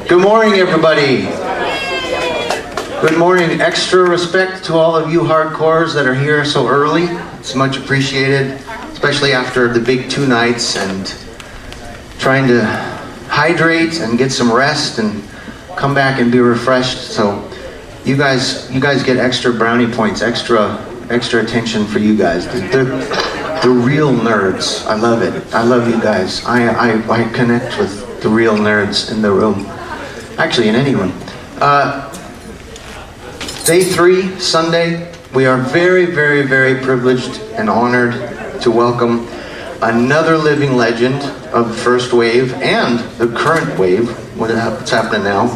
Good morning, everybody. Good morning. Extra respect to all of you hardcores that are here so early. It's much appreciated, especially after the big 2 nights and trying to hydrate and get some rest and come back and be refreshed. So you guys get extra brownie points, extra attention for you guys. The real nerds. I love it. I love you guys. I connect with the real nerds in the room. Actually, in any room. Day 3, Sunday. We are very, very, very privileged and honored to welcome another living legend of the first wave and the current wave, what's happening now,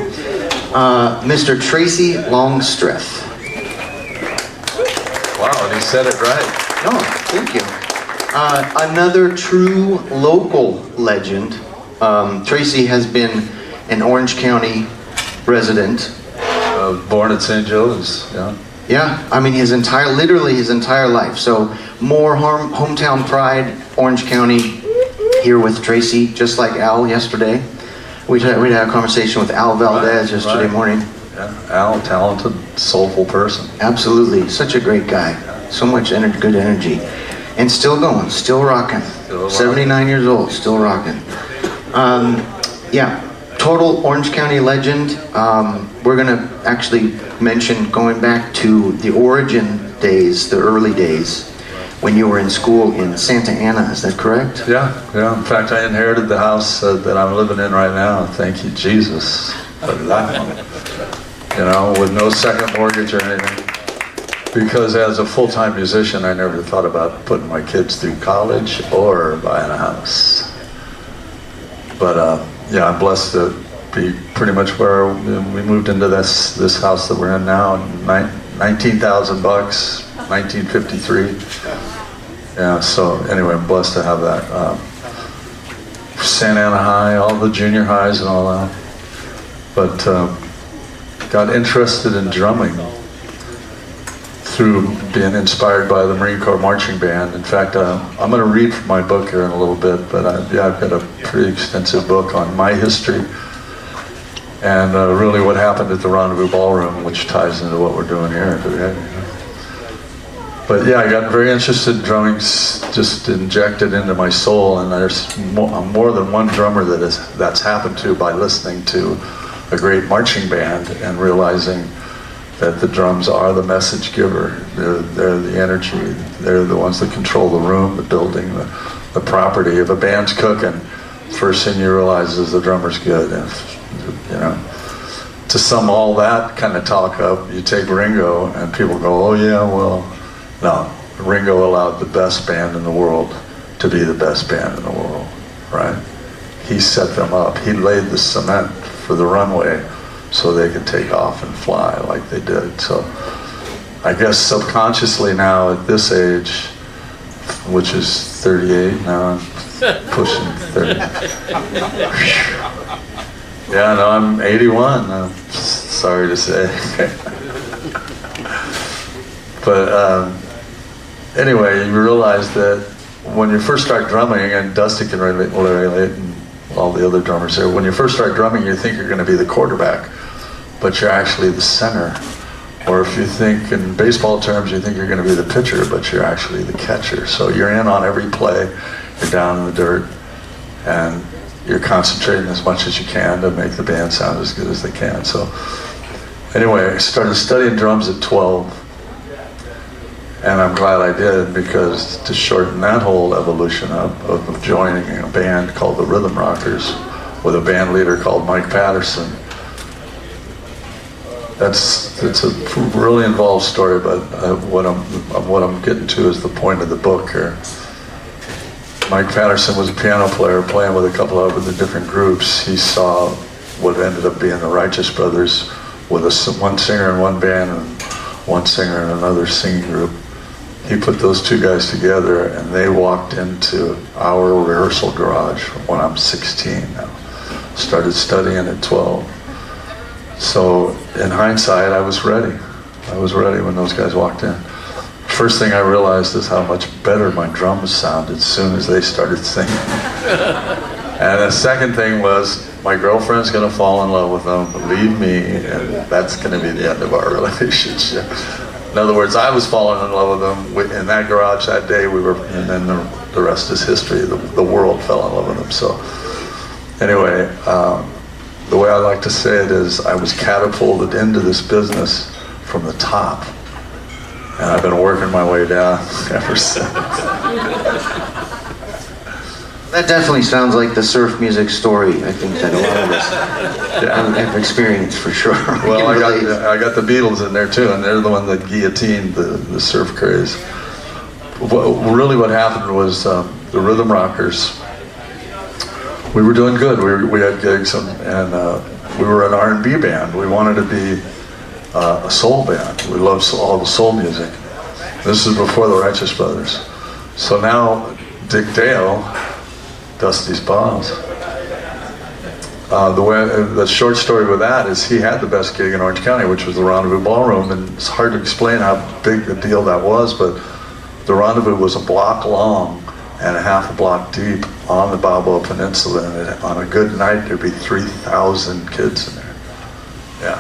Mr. Tracy Longstreth. Wow, and he said it right. Oh, thank you. Another true local legend. Tracy has been an Orange County resident. Born at St. Joe's, yeah. Yeah, I mean literally his entire life. So more hometown pride, Orange County, here with Tracy, just like Al yesterday. We had a conversation with Al Valdez yesterday morning. Yeah, Al, talented, soulful person. Absolutely, such a great guy. So much good energy. And still going, still rocking. 79 years old, still rocking. Yeah, total Orange County legend. We're gonna actually mention going back to the origin days, the early days, when you were in school in Santa Ana, is that correct? Yeah. In fact, I inherited the house that I'm living in right now. Thank you, Jesus, for that one. You know, with no second mortgage or anything. Because as a full-time musician, I never thought about putting my kids through college or buying a house. But yeah, I'm blessed to be pretty much where we moved into this house that we're in now. $19,000, 1953. Yeah. So anyway, I'm blessed to have that. Santa Ana High, all the junior highs and all that. But got interested in drumming through being inspired by the Marine Corps Marching Band. In fact, I'm going to read from my book here in a little bit, but I've got a pretty extensive book on my history and really what happened at the Rendezvous Ballroom, which ties into what we're doing here today. But yeah, I got very interested in drumming, just injected into my soul, and there's more than one drummer that's happened to by listening to a great marching band and realizing that the drums are the message giver. They're the energy. They're the ones that control the room, the building, the property. If a band's cooking, first thing you realize is the drummer's good. And, you know, to sum all that kind of talk up, you take Ringo and people go, oh yeah, well, no. Ringo allowed the best band in the world to be the best band in the world, right? He set them up. He laid the cement for the runway so they could take off and fly like they did. So I guess subconsciously now at this age, which is 38, now I'm pushing 30. Yeah, no, I'm 81, I'm sorry to say. But anyway, you realize that when you first start drumming, and Dusty can relate, and all the other drummers here, when you first start drumming, you think you're going to be the quarterback, but you're actually the center. Or if you think in baseball terms, you think you're going to be the pitcher, but you're actually the catcher. So you're in on every play, you're down in the dirt, and you're concentrating as much as you can to make the band sound as good as they can. So anyway, I started studying drums at 12, and I'm glad I did, because to shorten that whole evolution up of joining a band called the Rhythm Rockers with a band leader called Mike Patterson. It's a really involved story, but what I'm getting to is the point of the book here. Mike Patterson was a piano player playing with a couple of other different groups. He saw what ended up being the Righteous Brothers with one singer in one band and one singer in another singing group. He put those two guys together, and they walked into our rehearsal garage when I'm 16 now. Started studying at 12. So in hindsight, I was ready. I was ready when those guys walked in. First thing I realized is how much better my drums sounded as soon as they started singing. And the second thing was, my girlfriend's gonna fall in love with him, leave me, and that's gonna be the end of our relationship. In other words, I was falling in love with him in that garage that day. And then the rest is history. The world fell in love with him. So anyway, the way I like to say it is I was catapulted into this business from the top, and I've been working my way down ever since. That definitely sounds like the surf music story. I think that a lot of us have experienced for sure. Well, I got the Beatles in there too, and they're the one that guillotined the surf craze. Really what happened was the Rhythm Rockers, we were doing good. We had gigs, and we were an R&B band. We wanted to be a soul band. We loved all the soul music. This is before the Righteous Brothers. So now Dick Dale, Dusty's boss. The short story with that is he had the best gig in Orange County, which was the Rendezvous Ballroom, and it's hard to explain how big a deal that was, but the Rendezvous was a block long and a half a block deep on the Balboa Peninsula, and on a good night there'd be 3,000 kids in there. Yeah.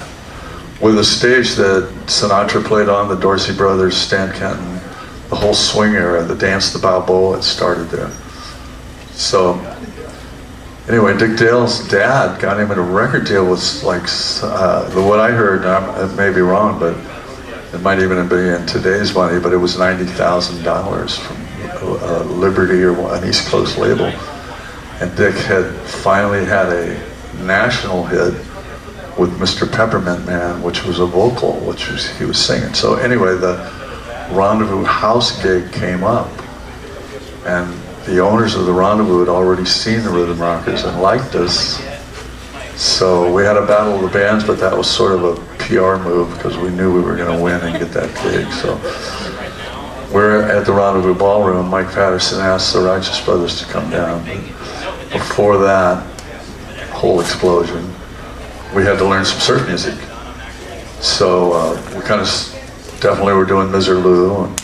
With a stage that Sinatra played on, the Dorsey Brothers, Stan Kenton, the whole swing era, the Dance the Balboa, it started there. So anyway, Dick Dale's dad got him in a record deal with what I heard, it may be wrong, but it might even be in today's money, but it was $90,000 from Liberty or an East Coast label. And Dick had finally had a national hit with Mr. Peppermint Man, which was a vocal, he was singing. So anyway, the Rendezvous house gig came up, and the owners of the Rendezvous had already seen the Rhythm Rockers and liked us. So we had a battle of the bands, but that was sort of a PR move because we knew we were going to win and get that gig. So we're at the Rendezvous Ballroom. Mike Patterson asked the Righteous Brothers to come down. But before that whole explosion, we had to learn some surf music. So we kind of definitely were doing Miser Lou, and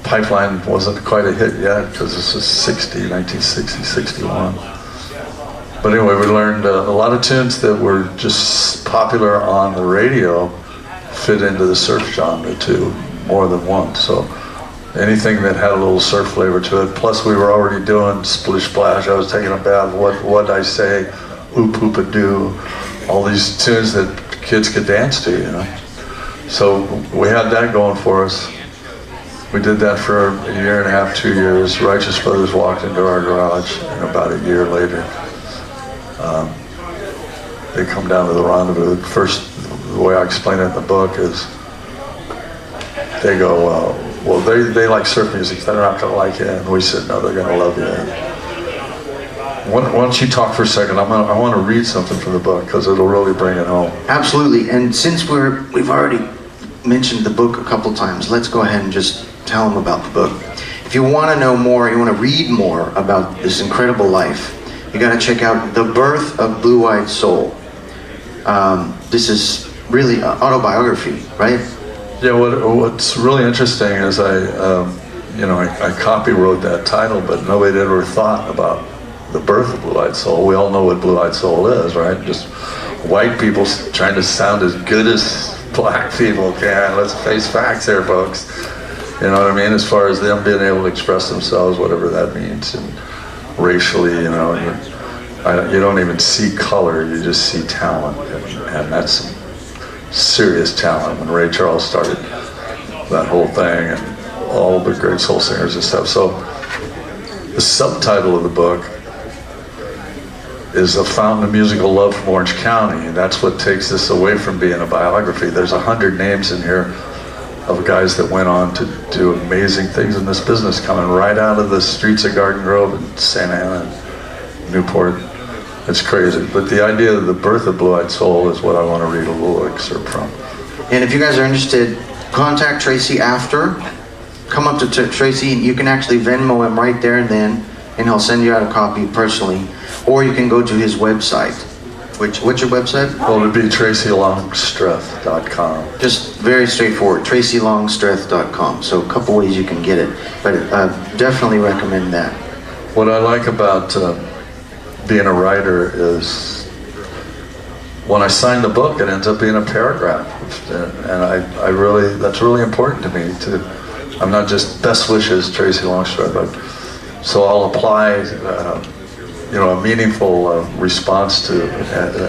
Pipeline wasn't quite a hit yet because this was 1960, 61. But anyway, we learned a lot of tunes that were just popular on the radio fit into the surf genre too, more than one. So anything that had a little surf flavor to it. Plus we were already doing Splish Splash, I was taking a bath, What'd I Say, Oop Oop A Doo, all these tunes that kids could dance to, you know. So we had that going for us. We did that for a year and a half, 2 years. Righteous Brothers walked into our garage, and about a year later, they come down to the Rendezvous. First, the way I explain it in the book is, they go, well, they like surf music, they're not gonna like it. And we said, no, they're gonna love you. Why don't you talk for a second? I want to read something from the book, because it'll really bring it home. Absolutely, and since we've already mentioned the book a couple times, let's go ahead and just tell them about the book. If you want to know more, you want to read more about this incredible life, you got to check out The Birth of Blue-Eyed Soul. This is really an autobiography, right? Yeah, what's really interesting is I copywrote that title, but nobody had ever thought about the birth of Blue-Eyed Soul. We all know what Blue-Eyed Soul is, right? Just white people trying to sound as good as black people can. Let's face facts here, folks. You know what I mean? As far as them being able to express themselves, whatever that means, and racially, you know, you don't even see color, you just see talent, and that's some serious talent. When Ray Charles started that whole thing, and all the great soul singers and stuff. So the subtitle of the book is A Fountain of Musical Love from Orange County, and that's what takes this away from being a biography. There's 100 names in here of guys that went on to do amazing things in this business, coming right out of the streets of Garden Grove and Santa Ana and Newport. It's crazy. But the idea of the birth of Blue-Eyed Soul is what I want to read a little excerpt from. And if you guys are interested, contact Tracy after. Come up to Tracy, and you can actually Venmo him right there and then, and he'll send you out a copy personally. Or you can go to his website. What's your website? Well, it'd be tracylongstreth.com. Just very straightforward, tracylongstreth.com. So a couple ways you can get it, but definitely recommend that. What I like about being a writer is, when I sign the book, it ends up being a paragraph, and I really, that's really important to me. I'm not just best wishes, Tracy Longstreth, but so I'll apply, a meaningful response to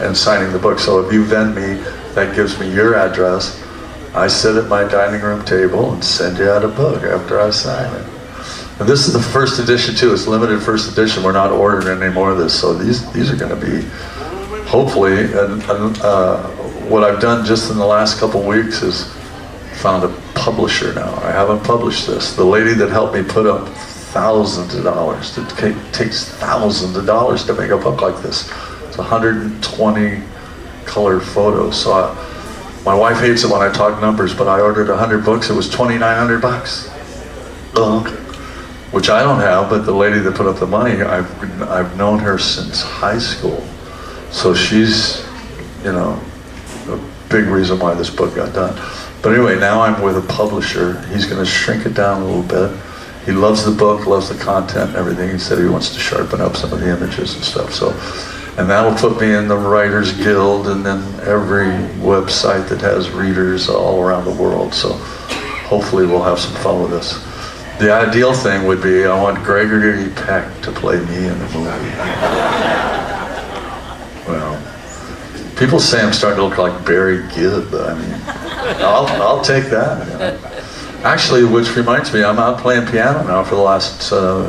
and signing the book. So if you vend me, that gives me your address. I sit at my dining room table and send you out a book after I sign it. And this is the first edition too. It's limited first edition. We're not ordering any more of this. So these are going to be, hopefully, what I've done just in the last couple weeks is found a publisher now. I haven't published this. The lady that helped me put up thousands of dollars, it takes thousands of dollars to make a book like this. It's 120 colored photos. So my wife hates it when I talk numbers, but I ordered 100 books. It was $2,900. Which I don't have, but the lady that put up the money, I've known her since high school. So she's, a big reason why this book got done. But anyway, now I'm with a publisher. He's going to shrink it down a little bit. He loves the book, loves the content and everything. He said he wants to sharpen up some of the images and stuff. So, and that'll put me in the Writers Guild and then every website that has readers all around the world. So hopefully we'll have some fun with this. The ideal thing would be, I want Gregory Peck to play me in the movie. Well, people say I'm starting to look like Barry Gibb. I mean, I'll take that. Actually, which reminds me, I'm out playing piano now for the last,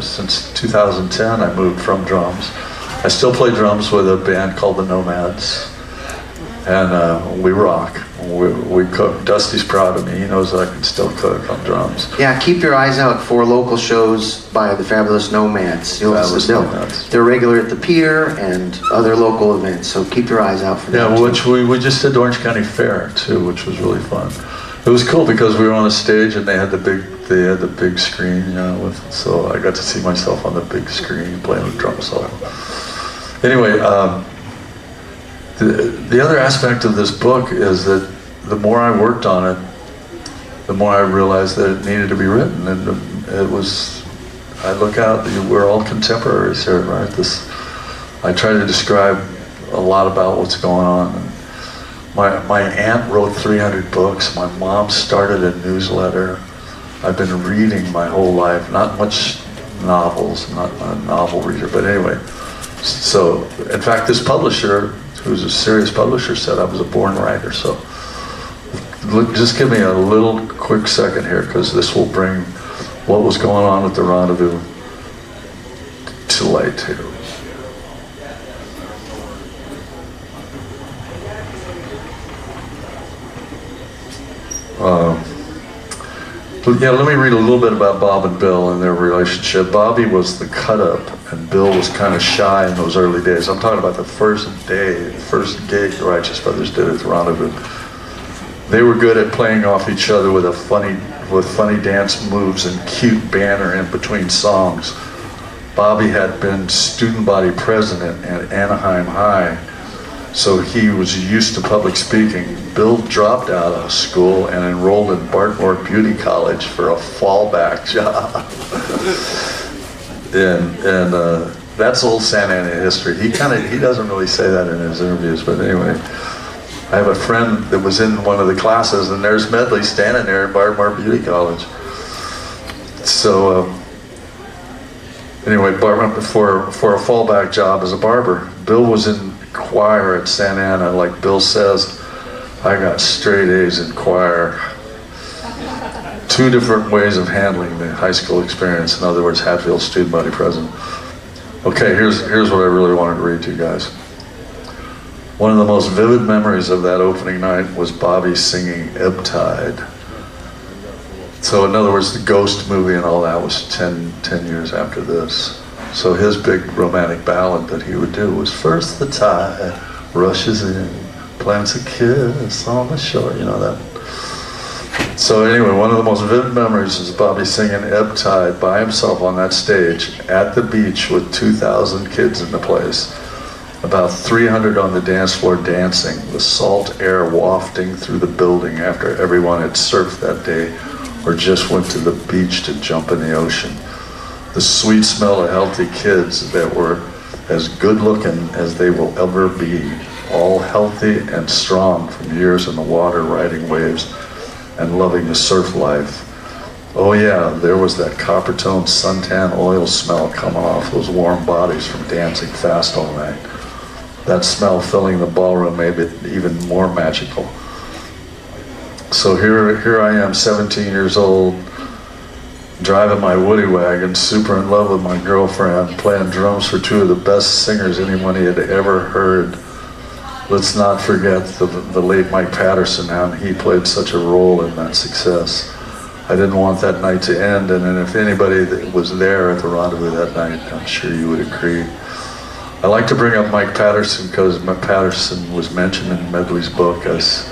since 2010, I moved from drums. I still play drums with a band called the Nomads, and we rock. We cook. Dusty's proud of me. He knows that I can still cook on drums. Yeah, keep your eyes out for local shows by the Fabulous Nomads. They're regular at the Pier and other local events, so keep your eyes out for them. Yeah, which we just did the Orange County Fair too, which was really fun. It was cool because we were on a stage and they had the big screen, so I got to see myself on the big screen playing the drum solo. Anyway, the other aspect of this book is that the more I worked on it, the more I realized that it needed to be written. And it was, I look out, we're all contemporaries here, right? I try to describe a lot about what's going on. And my aunt wrote 300 books. My mom started a newsletter. I've been reading my whole life, not much novels, not a novel reader, but anyway. So, in fact, this publisher, who's a serious publisher, said I was a born writer. So just give me a little quick second here, because this will bring what was going on at the Rendezvous to light here. Let me read a little bit about Bob and Bill and their relationship. Bobby was the cut-up, and Bill was kind of shy in those early days. I'm talking about the first gig the Righteous Brothers did at the Rendezvous. They were good at playing off each other with funny dance moves and cute banter in between songs. Bobby had been student body president at Anaheim High, so he was used to public speaking. Bill dropped out of school and enrolled in Bartmore Beauty College for a fallback job. and that's old Santa Ana history. He doesn't really say that in his interviews, but anyway. I have a friend that was in one of the classes, and there's Medley standing there at Bartmore Beauty College. So anyway, Bartmore for a fallback job as a barber. Bill was in choir at Santa Ana. Like Bill says, I got straight A's in choir. Two different ways of handling the high school experience. In other words, Hatfield student body president. Okay, here's what I really wanted to read to you guys. One of the most vivid memories of that opening night was Bobby singing Ebb Tide. So in other words, the Ghost movie and all that was 10 years after this. So his big romantic ballad that he would do was First the tide rushes in, plants a kiss on the shore, that. So anyway, one of the most vivid memories is Bobby singing Ebb Tide by himself on that stage at the beach with 2,000 kids in the place. About 300 on the dance floor dancing, the salt air wafting through the building after everyone had surfed that day or just went to the beach to jump in the ocean. The sweet smell of healthy kids that were as good looking as they will ever be, all healthy and strong from years in the water riding waves and loving the surf life. Oh yeah, there was that copper-toned suntan oil smell coming off those warm bodies from dancing fast all night. That smell filling the ballroom made it even more magical. So here I am, 17 years old, driving my woody wagon, super in love with my girlfriend, playing drums for two of the best singers anyone had ever heard. Let's not forget the late Mike Patterson, how he played such a role in that success. I didn't want that night to end, and then if anybody that was there at the rendezvous that night, I'm sure you would agree. I like to bring up Mike Patterson because Mike Patterson was mentioned in Medley's book as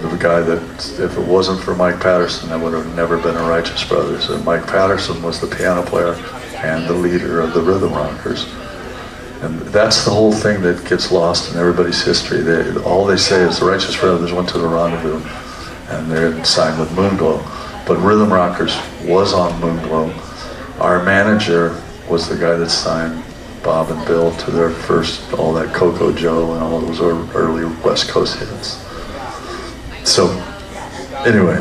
the guy that, if it wasn't for Mike Patterson, there would have never been a Righteous Brothers. And Mike Patterson was the piano player and the leader of the Rhythm Rockers. And that's the whole thing that gets lost in everybody's history. All they say is the Righteous Brothers went to the rendezvous and they're signed with Moonglow. But Rhythm Rockers was on Moonglow. Our manager was the guy that signed Bob and Bill to their first, all that Coco Joe and all those early West Coast hits. So, anyway,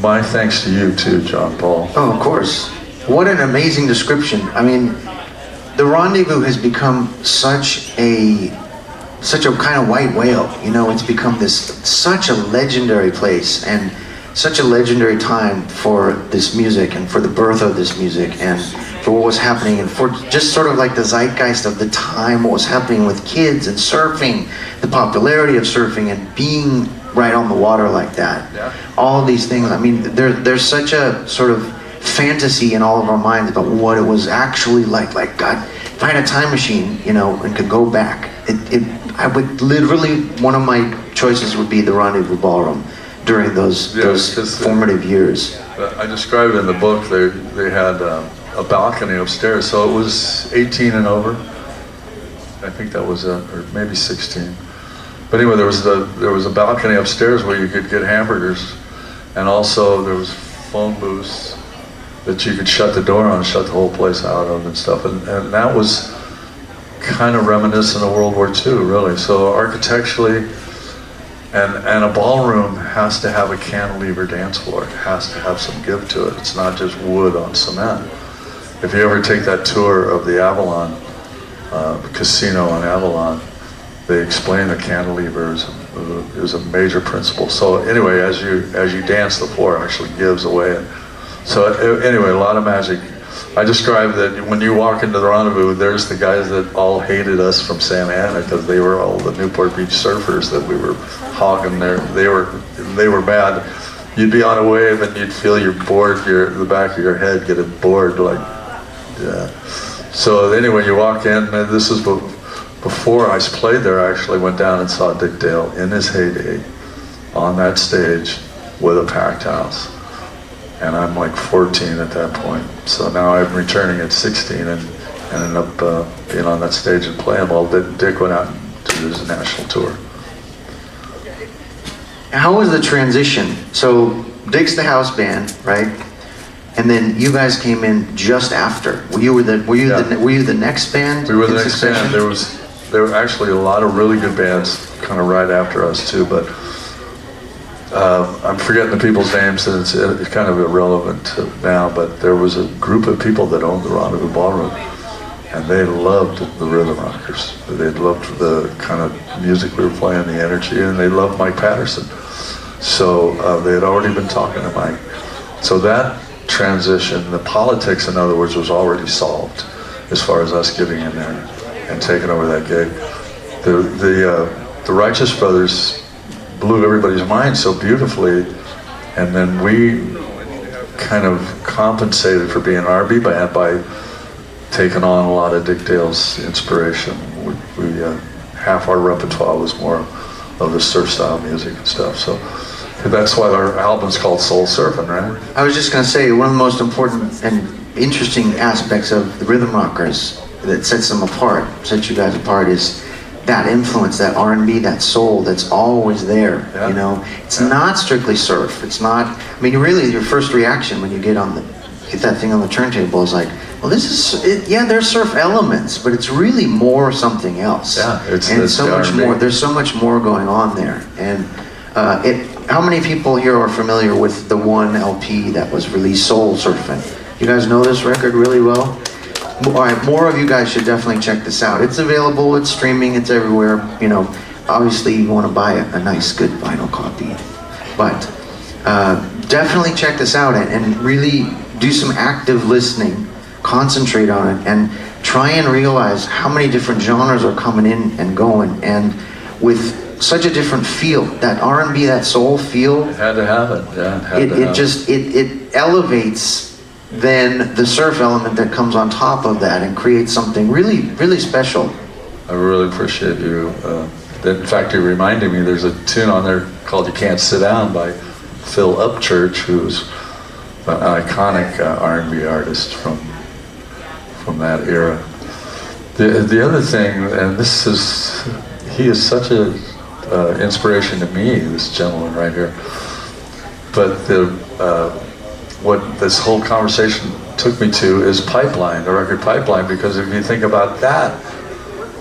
my thanks to you too, Jonpaul. Oh, of course. What an amazing description. I mean, the rendezvous has become such a kind of white whale. You know, it's become such a legendary place and such a legendary time for this music and for the birth of this music and for what was happening and for just sort of like the zeitgeist of the time, what was happening with kids and surfing, the popularity of surfing and being right on the water like that. Yeah. All of these things, I mean, there's such a sort of fantasy in all of our minds about what it was actually like God, if I had a time machine, you know, and could go back, I would literally, one of my choices would be the Rendezvous Ballroom during those formative years. I described it in the book. They had a balcony upstairs, so it was 18 and over. I think that was or maybe 16. But anyway, there was a balcony upstairs where you could get hamburgers, and also there was phone booths that you could shut the door on, shut the whole place out of and stuff. And that was kind of reminiscent of World War II, really. So architecturally, and a ballroom has to have a cantilever dance floor. It has to have some give to it. It's not just wood on cement. If you ever take that tour of the Avalon, the casino in Avalon, they explain the cantilevers. It was a major principle. So anyway, as you dance, the floor actually gives away. So anyway, a lot of magic. I described that when you walk into the rendezvous, there's the guys that all hated us from Santa Ana because they were all the Newport Beach surfers that we were hogging there. They were bad. You'd be on a wave and you'd feel your board, the back of your head getting bored, like, yeah. So anyway, you walk in, and this is before I played there. I actually went down and saw Dick Dale in his heyday on that stage with a packed house. And I'm like 14 at that point. So now I'm returning at 16 and ended up being on that stage and playing while Dick went out to his national tour. How was the transition? So Dick's the house band, right? And then you guys came in just after. Were you the next band? We were the next band. There were actually a lot of really good bands kind of right after us too, but I'm forgetting the people's names, and it's kind of irrelevant now, but there was a group of people that owned the Rendezvous Ballroom, and they loved the Rhythm Rockers. They loved the kind of music we were playing, the energy, and they loved Mike Patterson. So they had already been talking to Mike. So that transition, the politics, in other words, was already solved as far as us getting in there and taking over that gig. The Righteous Brothers blew everybody's mind so beautifully, and then we kind of compensated for being an R&B band by taking on a lot of Dick Dale's inspiration. Half our repertoire was more of the surf style music and stuff. So that's why our album's called Soul Surfing, right? I was just going to say, one of the most important and interesting aspects of the Rhythm Rockers that sets them apart, sets you guys apart, is that influence, that R&B, that soul that's always there. Yeah. You know, it's not strictly surf. It's not. I mean, really, your first reaction when you get that thing on the turntable is like, well, this is, yeah, there's surf elements, but it's really more something else. Yeah, it's so much more. There's so much more going on there. And how many people here are familiar with the one LP that was released, Soul Surfing? You guys know this record really well? All right, more of you guys should definitely check this out. It's available, it's streaming, it's everywhere. You know, obviously you want to buy a nice, good vinyl copy. But definitely check this out and really do some active listening, concentrate on it, and try and realize how many different genres are coming in and going, and with such a different feel, that R&B, that soul feel. It had to have it, yeah. It elevates then the surf element that comes on top of that and creates something really, really special. I really appreciate you. In fact, you reminded me, there's a tune on there called You Can't Sit Down by Phil Upchurch, who's an iconic R&B artist from that era. The other thing, and he is such a inspiration to me, this gentleman right here. But what this whole conversation took me to is Pipeline, the record Pipeline, because if you think about that,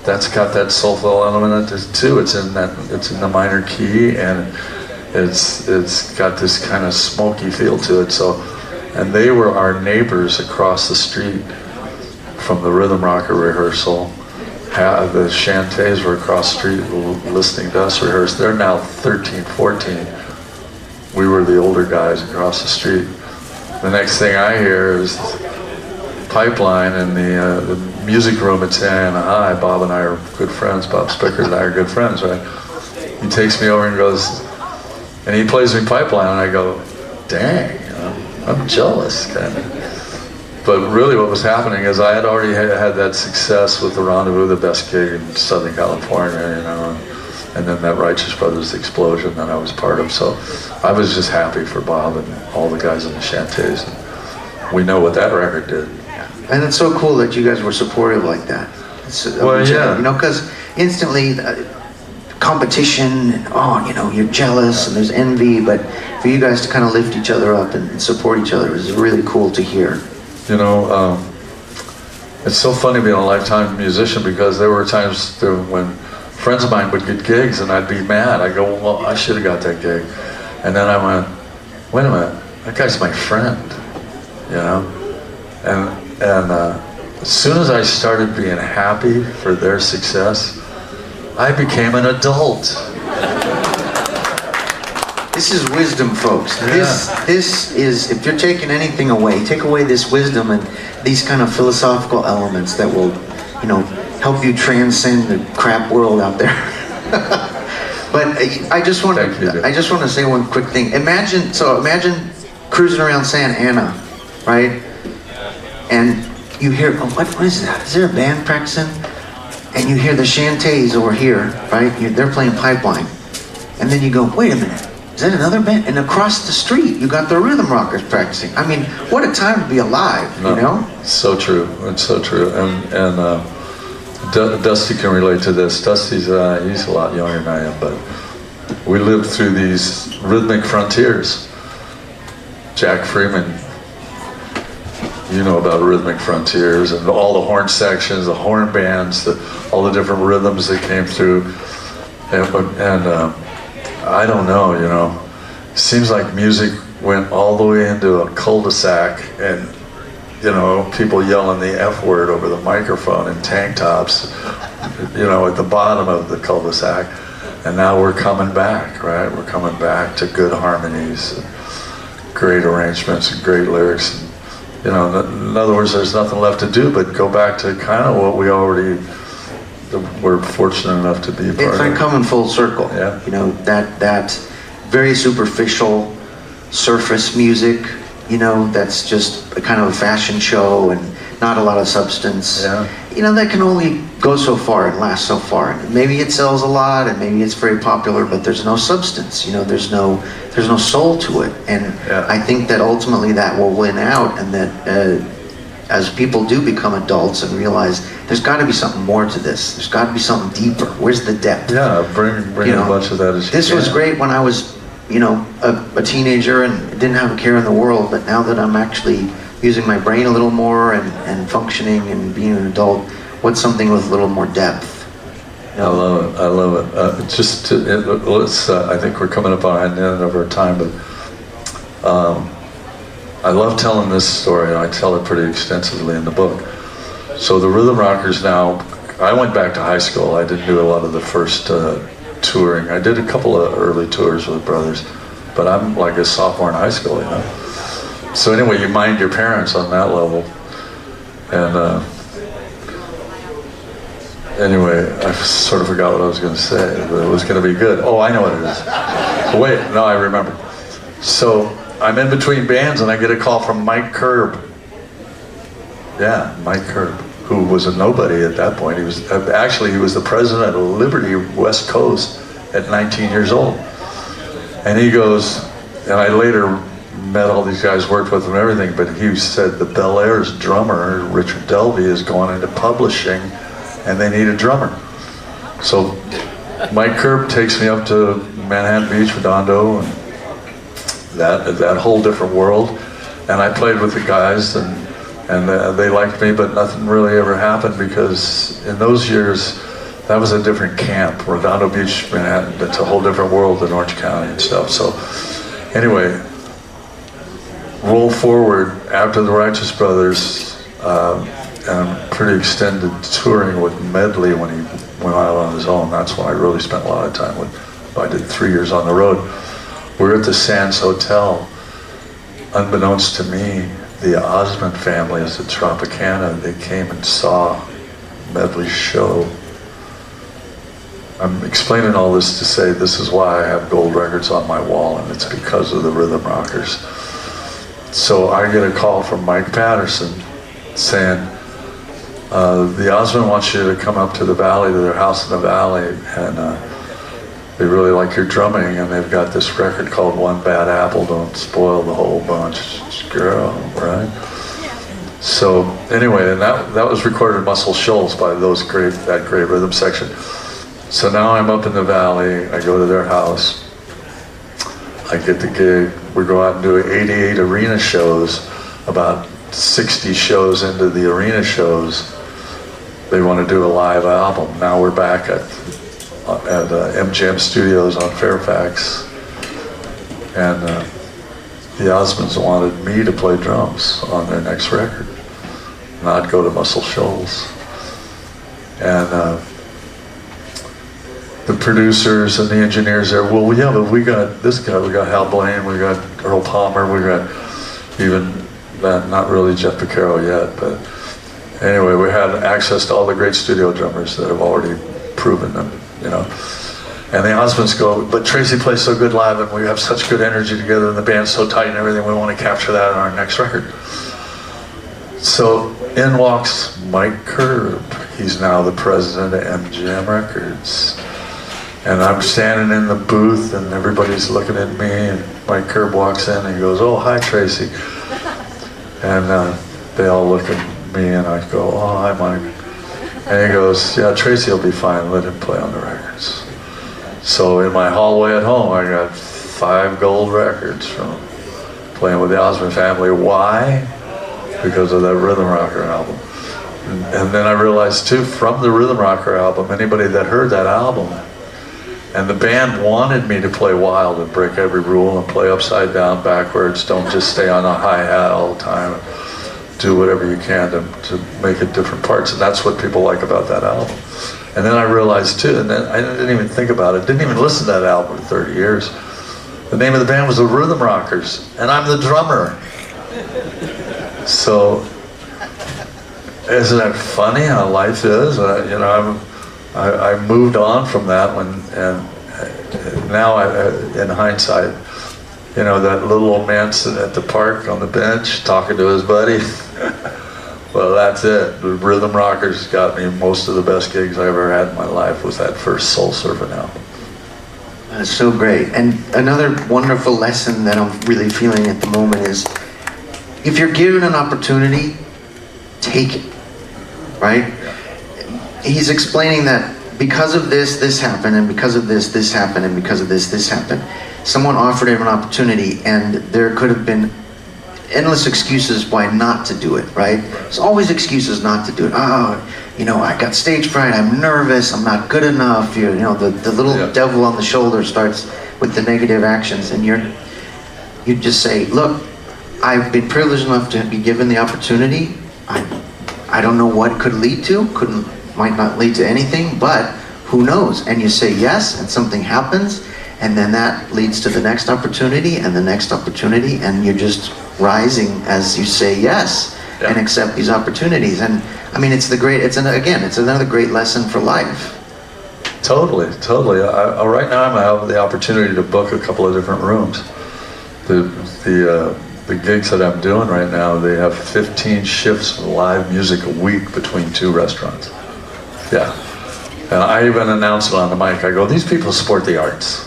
that's got that soulful element in it too. It's in the minor key, and it's got this kind of smoky feel to it. So, and they were our neighbors across the street from the rhythm rocker rehearsal. The Chantays were across the street listening to us rehearse. They're now 13, 14. We were the older guys across the street. The next thing I hear is Pipeline in the music room at Santa High. Bob and I are good friends. Bob Spicker and I are good friends, right? He takes me over and goes, and he plays me Pipeline, and I go, dang, I'm jealous, kind of. But really what was happening is I had already had that success with the Rendezvous, the best gig in Southern California, and then that Righteous Brothers explosion that I was part of. So I was just happy for Bob and all the guys in the Chantays. We know what that record did. And it's so cool that you guys were supportive like that. Yeah. You know, because instantly competition, and, you're jealous and there's envy, but for you guys to kind of lift each other up and support each other is really cool to hear. It's so funny being a lifetime musician, because there were times when friends of mine would get gigs and I'd be mad. I go, well, I should have got that gig. And then I went, wait a minute, that guy's my friend, And as soon as I started being happy for their success, I became an adult. This is wisdom, folks. Yeah. This is, if you're taking anything away, take away this wisdom and these kind of philosophical elements that will, help you transcend the crap world out there. But I just want to say one quick thing. Imagine cruising around Santa Ana, right? And you hear, what is that? Is there a band practicing? And you hear the Chantays over here, right? They're playing Pipeline. And then you go, wait a minute, is that another band? And across the street, you got the Rhythm Rockers practicing. I mean, what a time to be alive, So true, it's so true. And Dusty can relate to this. Dusty's, he's a lot younger than I am, but we lived through these rhythmic frontiers. Jack Freeman, you know about rhythmic frontiers and all the horn sections, the horn bands, all the different rhythms that came through. And I don't know, it seems like music went all the way into a cul-de-sac, and people yelling the F word over the microphone in tank tops, at the bottom of the cul-de-sac. And now we're coming back, right? We're coming back to good harmonies, great arrangements, and great lyrics. In other words, there's nothing left to do but go back to kind of what we already were fortunate enough to be a part of. It's like coming full circle. Yeah. That very superficial surface music, that's just a kind of a fashion show and not a lot of substance. Yeah. That can only go so far and last so far. Maybe it sells a lot and maybe it's very popular, but there's no substance. There's no soul to it. And I think that ultimately that will win out, and that as people do become adults and realize there's got to be something more to this. There's got to be something deeper. Where's the depth? Yeah, bring as much of that as you can. This was great when I was, a teenager and didn't have a care in the world, but now that I'm actually using my brain a little more and functioning and being an adult, what's something with a little more depth? I love it. I love it. I think we're coming up on the end of our time, but I love telling this story, and I tell it pretty extensively in the book. So the Rhythm Rockers now, I went back to high school. I didn't do a lot of the first touring. I did a couple of early tours with brothers, but I'm like a sophomore in high school, you know. So anyway, you mind your parents on that level. And anyway, I sort of forgot what I was going to say, but it was going to be good. Oh, I know what it is. Wait, no, I remember. So I'm in between bands and I get a call from Mike Curb. Yeah, Mike Curb, who was a nobody at that point. He was the president of Liberty West Coast at 19 years old. And he goes, and I later met all these guys, worked with them and everything, but he said the Bel Air's drummer, Richard Delvey, is going into publishing and they need a drummer. So Mike Curb takes me up to Manhattan Beach, Redondo, and that whole different world. And I played with the guys and they liked me, but nothing really ever happened because in those years, that was a different camp. Redondo Beach, Manhattan, it's a whole different world than Orange County and stuff. So anyway, roll forward after the Righteous Brothers, and pretty extended touring with Medley when he went out on his own. That's when I really spent a lot of time with. I did 3 years on the road. We were at the Sands Hotel. Unbeknownst to me, the Osmond family is at Tropicana. They came and saw Medley's show. I'm explaining all this to say this is why I have gold records on my wall, and it's because of the Rhythm Rockers. So I get a call from Mike Patterson saying, the Osmond wants you to come up to the valley, to their house in the valley, and they really like your drumming, and they've got this record called One Bad Apple, Don't Spoil the Whole Bunch, girl, right? So anyway, and that was recorded in Muscle Shoals by that great rhythm section. So now I'm up in the valley, I go to their house, I get the gig, we go out and do 88 arena shows, about 60 shows into the arena shows, they want to do a live album. Now we're back at MGM Studios on Fairfax, and the Osmonds wanted me to play drums on their next record, not go to Muscle Shoals. And the producers and the engineers there, well, yeah, but we got this guy, we got Hal Blaine, we got Earl Palmer, we got even not really Jeff Beccaro yet, but anyway, we had access to all the great studio drummers that have already proven them, you know. And the Osmonds go, but Tracy plays so good live and we have such good energy together and the band's so tight and everything, we want to capture that in our next record. So in walks Mike Curb. He's now the president of MGM Records. And I'm standing in the booth and everybody's looking at me, and Mike Curb walks in and he goes, oh, hi Tracy. And they all look at me and I go, oh, hi Mike. And he goes, yeah, Tracy will be fine, let him play on the records. So in my hallway at home, I got 5 gold records from playing with the Osmond family. Why? Because of that Rhythm Rocker album. And then I realized too, from the Rhythm Rocker album, anybody that heard that album, and the band wanted me to play wild and break every rule and play upside down, backwards, don't just stay on a hi-hat all the time, do whatever you can to make it different parts, and that's what people like about that album. And then I realized too, and then I didn't even think about it, didn't even listen to that album for 30 years. The name of the band was the Rhythm Rockers, and I'm the drummer. So, isn't that funny how life is? You know, I moved on from that one, and now in hindsight, you know, that little old man sitting at the park on the bench talking to his buddy. Well, that's it. The Rhythm Rockers got me most of the best gigs I ever had in my life was that first Soul Surfing album. That's so great. And another wonderful lesson that I'm really feeling at the moment is, if you're given an opportunity, take it, right? He's explaining that because of this, this happened, and because of this, this happened, and because of this, this happened. Someone offered him an opportunity, and there could have been endless excuses why not to do it, right? There's always excuses not to do it. Oh, you know, I got stage fright, I'm nervous, I'm not good enough. You know, the little devil on the shoulder starts with the negative actions, and you just say, look, I've been privileged enough to be given the opportunity. I don't know what could lead to, might not lead to anything, but who knows? And you say yes, and something happens, and then that leads to the next opportunity and the next opportunity, and you're just rising as you say yes and accept these opportunities. And I mean, it's another great lesson for life. Totally. Right now I have the opportunity to book a couple of different rooms. The gigs that I'm doing right now, they have 15 shifts of live music a week between 2 restaurants. Yeah. And I even announced it on the mic. I go, these people support the arts.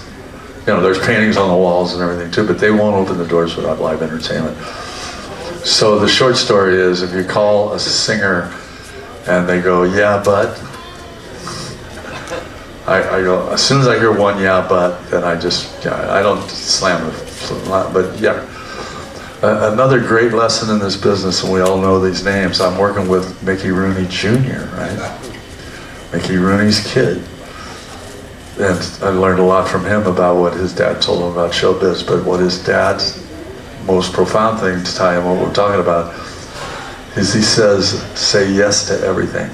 You know, there's paintings on the walls and everything too, but they won't open the doors without live entertainment. So the short story is, if you call a singer and they go, yeah, but, I go, as soon as I hear one yeah, but, then I don't slam it, but yeah. Another great lesson in this business, and we all know these names, I'm working with Mickey Rooney Jr., right? Mickey Rooney's kid. And I learned a lot from him about what his dad told him about showbiz, but what his dad's most profound thing to tie in what we're talking about is he says, say yes to everything.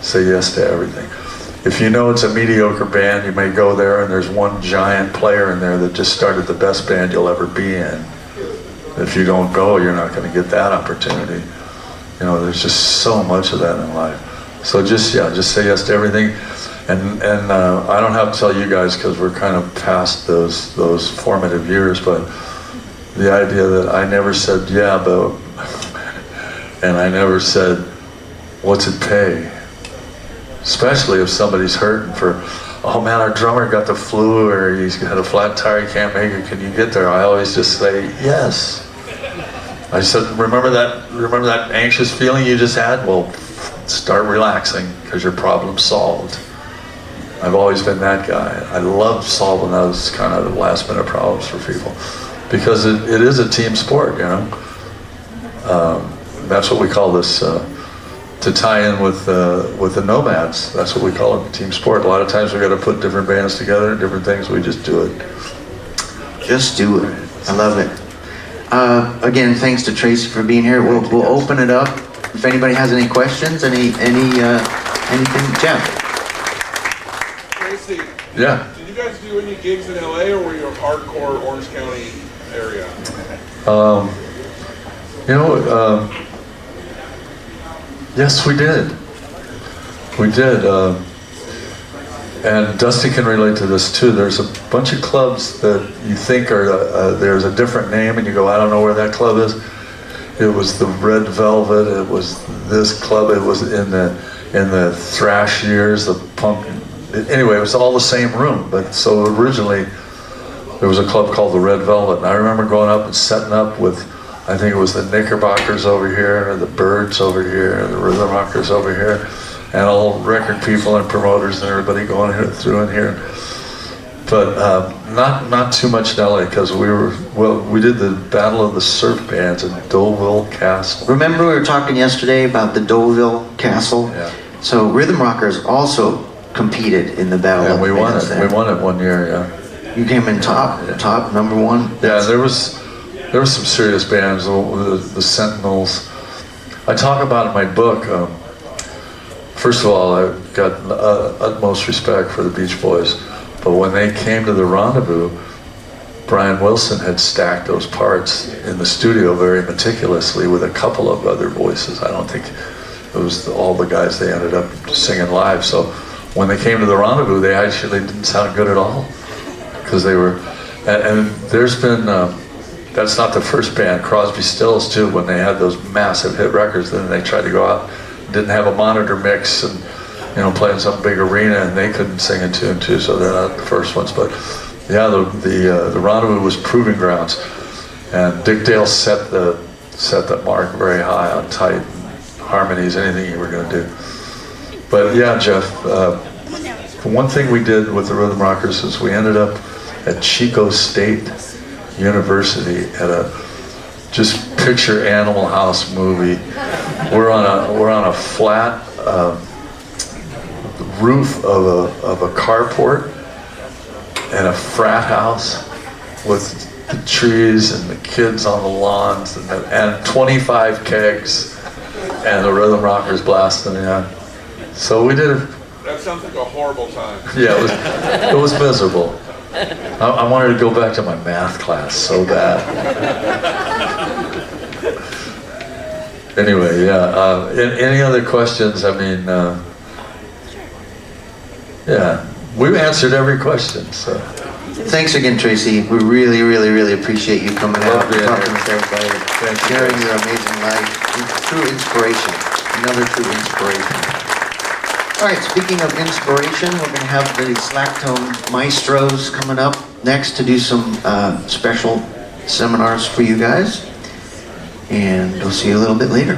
Say yes to everything. If you know it's a mediocre band, you may go there and there's one giant player in there that just started the best band you'll ever be in. If you don't go, you're not going to get that opportunity. You know, there's just so much of that in life. So just say yes to everything. And I don't have to tell you guys, because we're kind of past those formative years, but the idea that I never said yeah, but, and I never said, what's it pay? Especially if somebody's hurting for, oh man, our drummer got the flu, or he's got a flat tire, he can't make it, can you get there? I always just say yes. I said, remember that anxious feeling you just had? Well, start relaxing, because your problem's solved. I've always been that guy. I love solving those kind of last minute problems for people, because it is a team sport, you know. That's what we call this, to tie in with the nomads. That's what we call it, team sport. A lot of times we got to put different bands together and different things. We just do it. Just do it. I love it. Again, thanks to Tracy for being here. We'll open it up. If anybody has any questions, anything, Jeff. Tracy. Yeah. Did you guys do any gigs in LA, or were you a hardcore Orange County area? Yes, we did. We did. And Dusty can relate to this too. There's a bunch of clubs that you think are, there's a different name, and you go, I don't know where that club is. It was the Red Velvet, it was this club, it was in the thrash years, the punk. Anyway, it was all the same room, but so originally there was a club called the Red Velvet, and I remember going up and setting up with, I think it was the Knickerbockers over here, and the Birds over here, and the Rhythm Rockers over here, and all record people and promoters and everybody going through in here. But not too much in LA, because we did the Battle of the Surf Bands in Deauville Castle. Remember we were talking yesterday about the Deauville Castle? Yeah. So Rhythm Rockers also competed in the Battle of the Bands there. We won it one year, yeah. You came in top number one? Yeah, there was some serious bands, the Sentinels. I talk about in my book, first of all, I've got utmost respect for the Beach Boys, but when they came to the Rendezvous, Brian Wilson had stacked those parts in the studio very meticulously with a couple of other voices. I don't think it was all the guys they ended up singing live. So when they came to the Rendezvous, they actually didn't sound good at all, because they were, and there's been, that's not the first band. Crosby, Stills too, when they had those massive hit records, then they tried to go out, didn't have a monitor mix, and play in some big arena, and they couldn't sing in tune too, so they're not the first ones. But yeah, the Rendezvous was proving grounds, and Dick Dale set the mark very high on tight harmonies, anything you were going to do. But yeah, Jeff, one thing we did with the Rhythm Rockers is we ended up at Chico State University at just picture Animal House movie. We're on a flat roof of a carport and a frat house with the trees and the kids on the lawns and 25 kegs and the rhythm rockers blasting. Yeah. So we did it. That sounds like a horrible time. Yeah, it was miserable. I wanted to go back to my math class so bad. Anyway, yeah. Any other questions? I mean, yeah, we've answered every question. So Thanks again, Tracy. We really, really, really appreciate you coming out Love and being talking here. with everybody, Thank you. sharing your amazing life. True inspiration. Another true inspiration. All right, speaking of inspiration, we're going to have the slack tone maestros coming up next to do some special seminars for you guys. And we'll see you a little bit later.